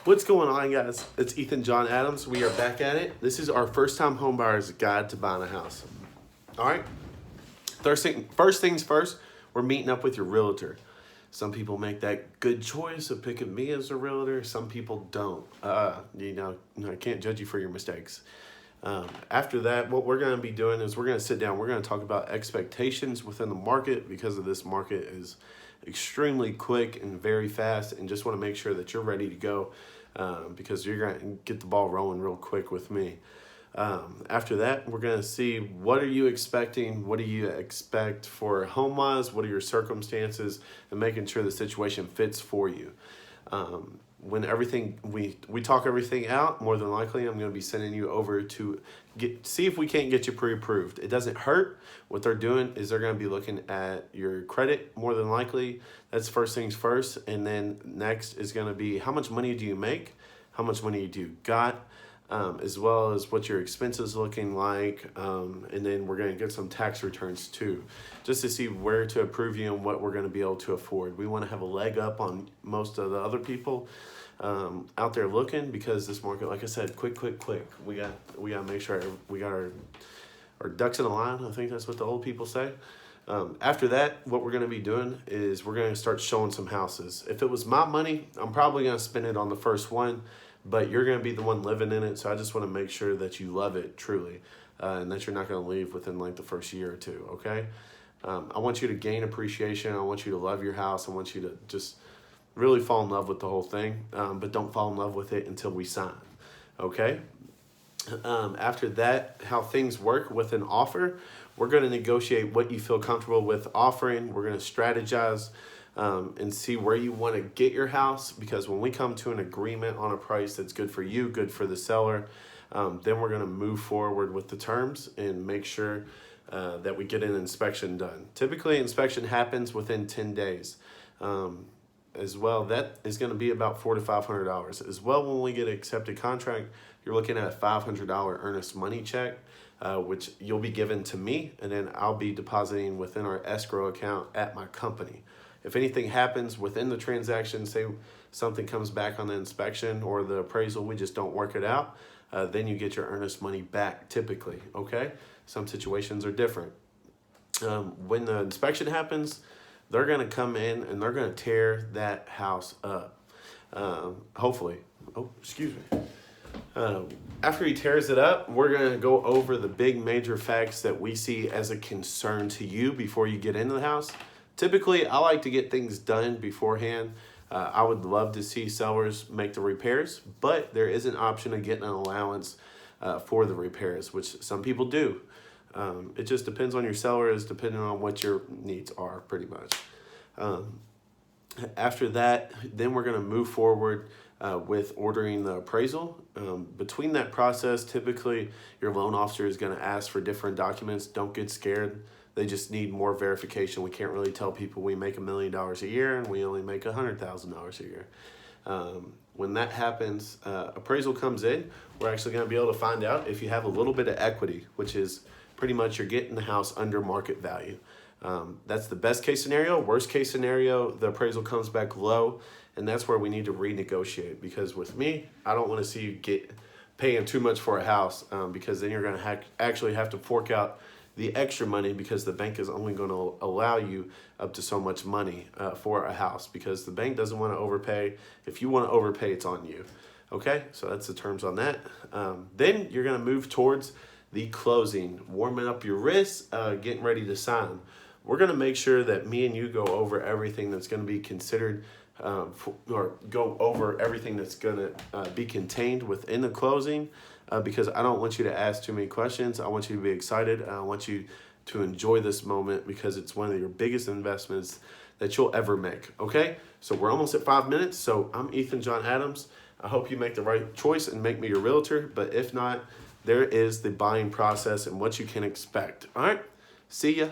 What's going on, guys? It's Ethan John Adams. We are back at it. This is our first time homebuyer's guide to buying a house. All right. First things first, we're meeting up with your realtor. Some people make that good choice of picking me as a realtor. Some people don't. I can't judge you for your mistakes. After that, what we're going to be doing is we're going to sit down. We're going to talk about expectations within the market, because of this market is extremely quick and very fast, and just want to make sure that you're ready to go, because you're going to get the ball rolling real quick with me. After that, we're going to see, what are you expecting? What do you expect for home-wise? What are your circumstances? And making sure the situation fits for you. When we talk everything out, more than likely I'm going to be sending you over to see if we can't get you pre-approved. It doesn't hurt. What they're doing is they're going to be looking at your credit, more than likely. That's first things first. And then next is going to be, how much money do you make? How much money do you got? As well as what your expenses looking like. And then we're going to get some tax returns too, just to see where to approve you and what we're going to be able to afford. We want to have a leg up on most of the other people out there looking, because this market, like I said, quick. We got to make sure we got our ducks in a line. I think that's what the old people say. After that, what we're going to be doing is we're going to start showing some houses. If it was my money, I'm probably going to spend it on the first one, but you're going to be the one living in it. So I just want to make sure that you love it truly, and that you're not going to leave within like the first year or two. Okay. I want you to gain appreciation. I want you to love your house. I want you to just really fall in love with the whole thing. But don't fall in love with it until we sign. Okay. After that, how things work with an offer, we're going to negotiate what you feel comfortable with offering. We're going to strategize and see where you want to get your house, because when we come to an agreement on a price that's good for you, good for the seller, then we're going to move forward with the terms and make sure that we get an inspection done. Typically, inspection happens within 10 days. As well, that is going to be about $400 to $500. As well, when we get an accepted contract, you're looking at a $500 earnest money check, which you'll be given to me, and then I'll be depositing within our escrow account at my company. If anything happens within the transaction, say something comes back on the inspection or the appraisal, we just don't work it out, then you get your earnest money back typically, okay? Some situations are different. When the inspection happens, they're going to come in and they're going to tear that house up. Hopefully. Oh, excuse me. After he tears it up, we're going to go over the big major facts that we see as a concern to you before you get into the house. Typically, I like to get things done beforehand. I would love to see sellers make the repairs, but there is an option of getting an allowance for the repairs, which some people do. It just depends on your sellers, depending on what your needs are, pretty much. After that, then we're going to move forward with ordering the appraisal. Between that process, typically your loan officer is going to ask for different documents. Don't get scared. They just need more verification. We can't really tell people we make $1 million a year and we only make $100,000 a year. When that happens, appraisal comes in. We're actually going to be able to find out if you have a little bit of equity, which is pretty much you're getting the house under market value. That's the best case scenario. Worst case scenario, the appraisal comes back low, and that's where we need to renegotiate. Because with me, I don't want to see you paying too much for a house, because then you're going to actually have to fork out the extra money, because the bank is only going to allow you up to so much money for a house, because the bank doesn't want to overpay. If you want to overpay, it's on you. Okay, so that's the terms on that. Then you're going to move towards the closing, warming up your wrists, getting ready to sign. We're going to make sure that me and you go over everything that's going to be considered, or go over everything that's going to be contained within the closing, because I don't want you to ask too many questions. I want you to be excited. I want you to enjoy this moment, because it's one of your biggest investments that you'll ever make. Okay, so we're almost at 5 minutes. So I'm Ethan John Adams. I hope you make the right choice and make me your realtor. But if not, there is the buying process and what you can expect. All right, see ya.